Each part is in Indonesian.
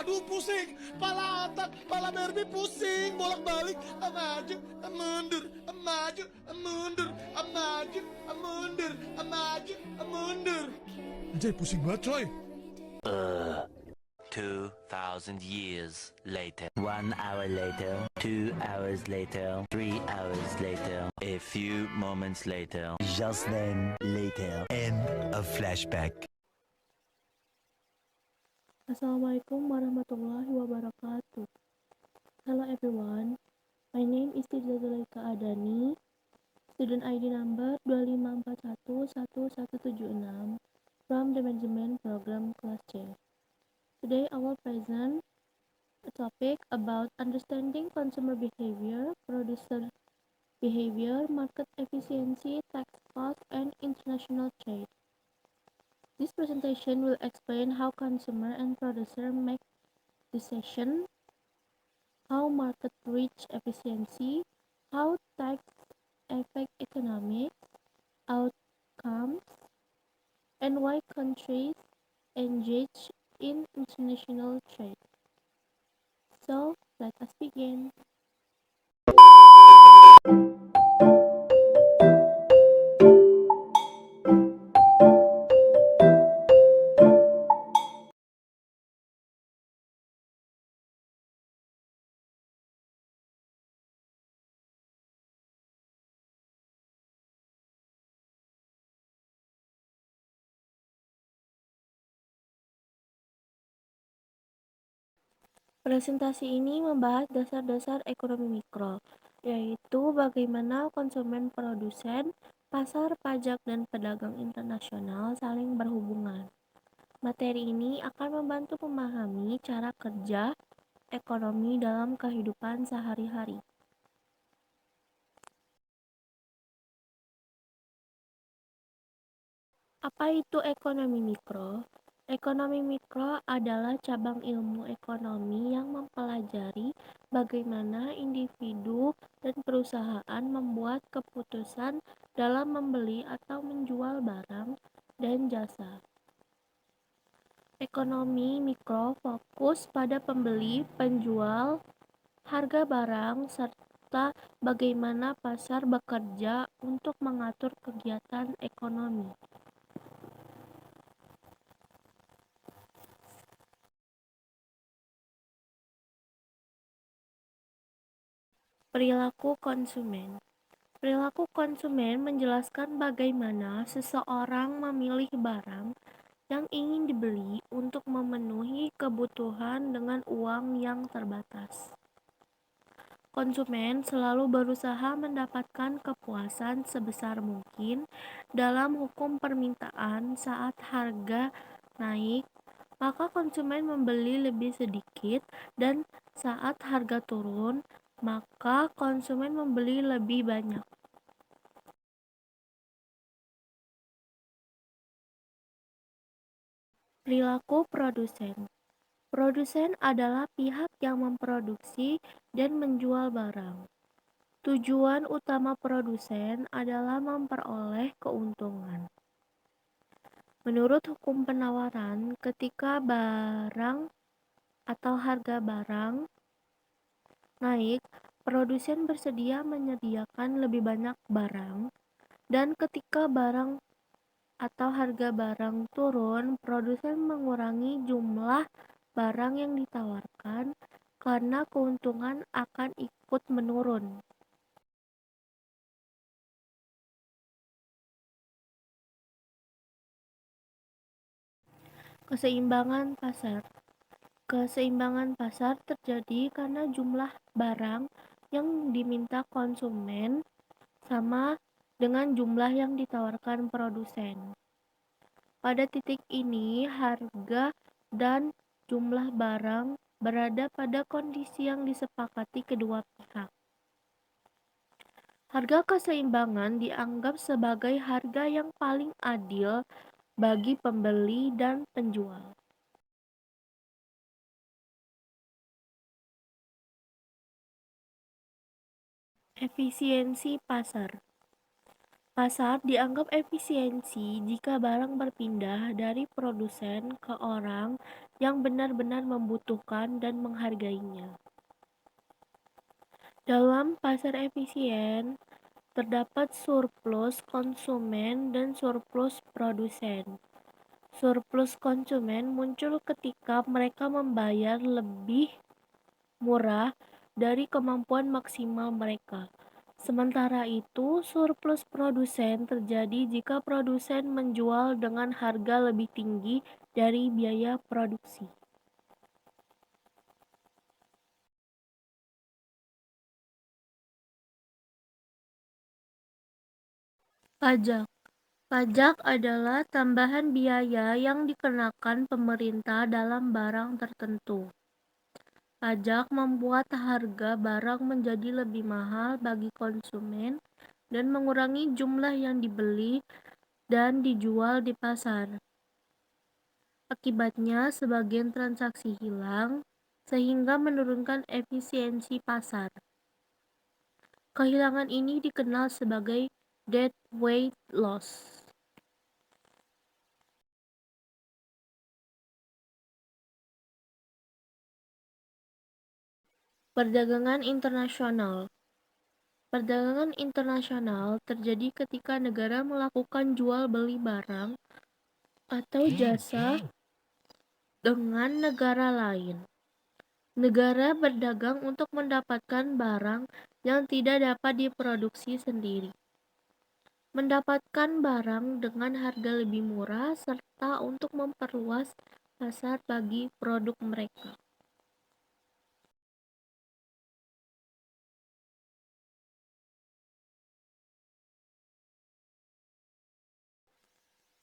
Aduh pusing, pala otak, pala Barbie pusing, bolak-balik, maju, mundur, maju, mundur, maju, mundur, maju, mundur. Anjay pusing banget coy. 2,000 years later. 1 hour later. 2 hours later. 3 hours later. A few moments later. Just then later. End of flashback. Assalamualaikum warahmatullahi wabarakatuh. Hello everyone, my name is Tirza Zulaika Adani, student ID number 25411176 from the Management Program Class C. Today I will present a topic about understanding consumer behavior, producer behavior, market efficiency, tax cost, and international trade. This presentation will explain how consumer and producer make decisions, how market reach efficiency, how tax affect economic outcomes, and why countries engage in international trade. So, let us begin. Presentasi ini membahas dasar-dasar ekonomi mikro, yaitu bagaimana konsumen, produsen, pasar, pajak, dan pedagang internasional saling berhubungan. Materi ini akan membantu memahami cara kerja ekonomi dalam kehidupan sehari-hari. Apa itu ekonomi mikro? Ekonomi mikro adalah cabang ilmu ekonomi yang mempelajari bagaimana individu dan perusahaan membuat keputusan dalam membeli atau menjual barang dan jasa. Ekonomi mikro fokus pada pembeli, penjual, harga barang, serta bagaimana pasar bekerja untuk mengatur kegiatan ekonomi. Perilaku konsumen. Perilaku konsumen menjelaskan bagaimana seseorang memilih barang yang ingin dibeli untuk memenuhi kebutuhan dengan uang yang terbatas. Konsumen selalu berusaha mendapatkan kepuasan sebesar mungkin dalam hukum permintaan. Saat harga naik, maka konsumen membeli lebih sedikit, dan saat harga turun, maka konsumen membeli lebih banyak. Perilaku produsen. Produsen adalah pihak yang memproduksi dan menjual barang. Tujuan utama produsen adalah memperoleh keuntungan. Menurut hukum penawaran, ketika barang atau harga barang naik, produsen bersedia menyediakan lebih banyak barang, dan ketika barang atau harga barang turun, produsen mengurangi jumlah barang yang ditawarkan karena keuntungan akan ikut menurun. Keseimbangan pasar. Keseimbangan pasar terjadi karena jumlah barang yang diminta konsumen sama dengan jumlah yang ditawarkan produsen. Pada titik ini, harga dan jumlah barang berada pada kondisi yang disepakati kedua pihak. Harga keseimbangan dianggap sebagai harga yang paling adil bagi pembeli dan penjual. Efisiensi pasar. Pasar dianggap efisiensi jika barang berpindah dari produsen ke orang yang benar-benar membutuhkan dan menghargainya. Dalam pasar efisien, terdapat surplus konsumen dan surplus produsen. Surplus konsumen muncul ketika mereka membayar lebih murah dari kemampuan maksimal mereka. Sementara itu, surplus produsen terjadi jika produsen menjual dengan harga lebih tinggi dari biaya produksi. Pajak. Pajak adalah tambahan biaya yang dikenakan pemerintah dalam barang tertentu. Pajak membuat harga barang menjadi lebih mahal bagi konsumen dan mengurangi jumlah yang dibeli dan dijual di pasar. Akibatnya, sebagian transaksi hilang, sehingga menurunkan efisiensi pasar. Kehilangan ini dikenal sebagai deadweight loss. Perdagangan internasional. Perdagangan internasional terjadi ketika negara melakukan jual beli barang atau jasa dengan negara lain. Negara berdagang untuk mendapatkan barang yang tidak dapat diproduksi sendiri, mendapatkan barang dengan harga lebih murah, serta untuk memperluas pasar bagi produk mereka.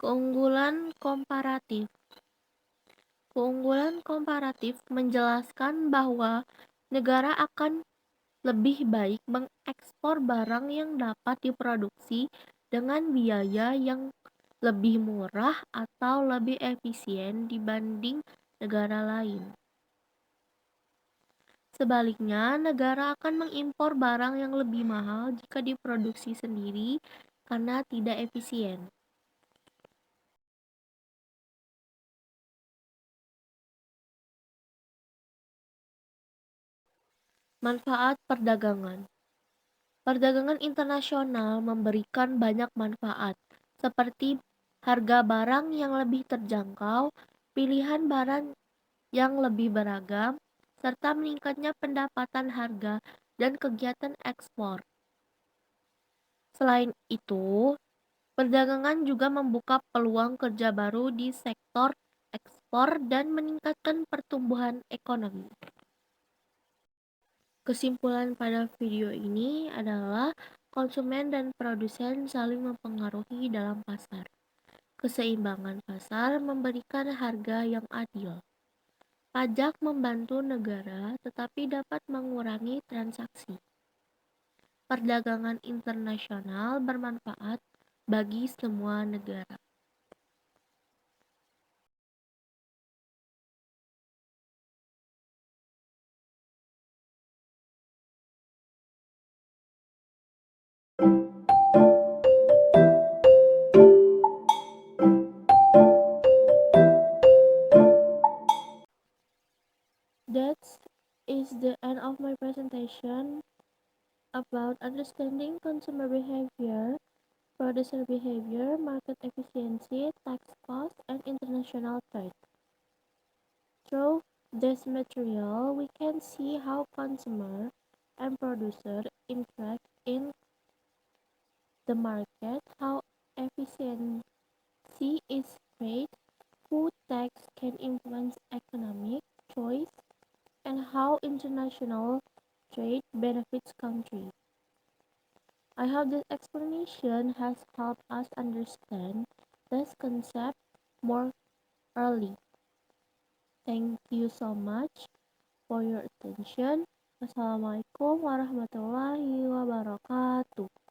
Keunggulan komparatif. Keunggulan komparatif menjelaskan bahwa negara akan lebih baik mengekspor barang yang dapat diproduksi dengan biaya yang lebih murah atau lebih efisien dibanding negara lain. Sebaliknya, negara akan mengimpor barang yang lebih mahal jika diproduksi sendiri karena tidak efisien. Manfaat perdagangan. Perdagangan internasional memberikan banyak manfaat, seperti harga barang yang lebih terjangkau, pilihan barang yang lebih beragam, serta meningkatnya pendapatan harga dan kegiatan ekspor. Selain itu, perdagangan juga membuka peluang kerja baru di sektor ekspor dan meningkatkan pertumbuhan ekonomi. Kesimpulan pada video ini adalah konsumen dan produsen saling mempengaruhi dalam pasar. Keseimbangan pasar memberikan harga yang adil. Pajak membantu negara tetapi dapat mengurangi transaksi. Perdagangan internasional bermanfaat bagi semua negara. That is the end of my presentation about understanding consumer behavior, producer behavior, market efficiency, tax cost, and international trade. Through this material, we can see how consumer and producer interact in the market, how efficiency is trade, who tax can influence economic choice, and how international trade benefits countries. I hope this explanation has helped us understand this concept more early. Thank you so much for your attention. Wassalamualaikum warahmatullahi wabarakatuh.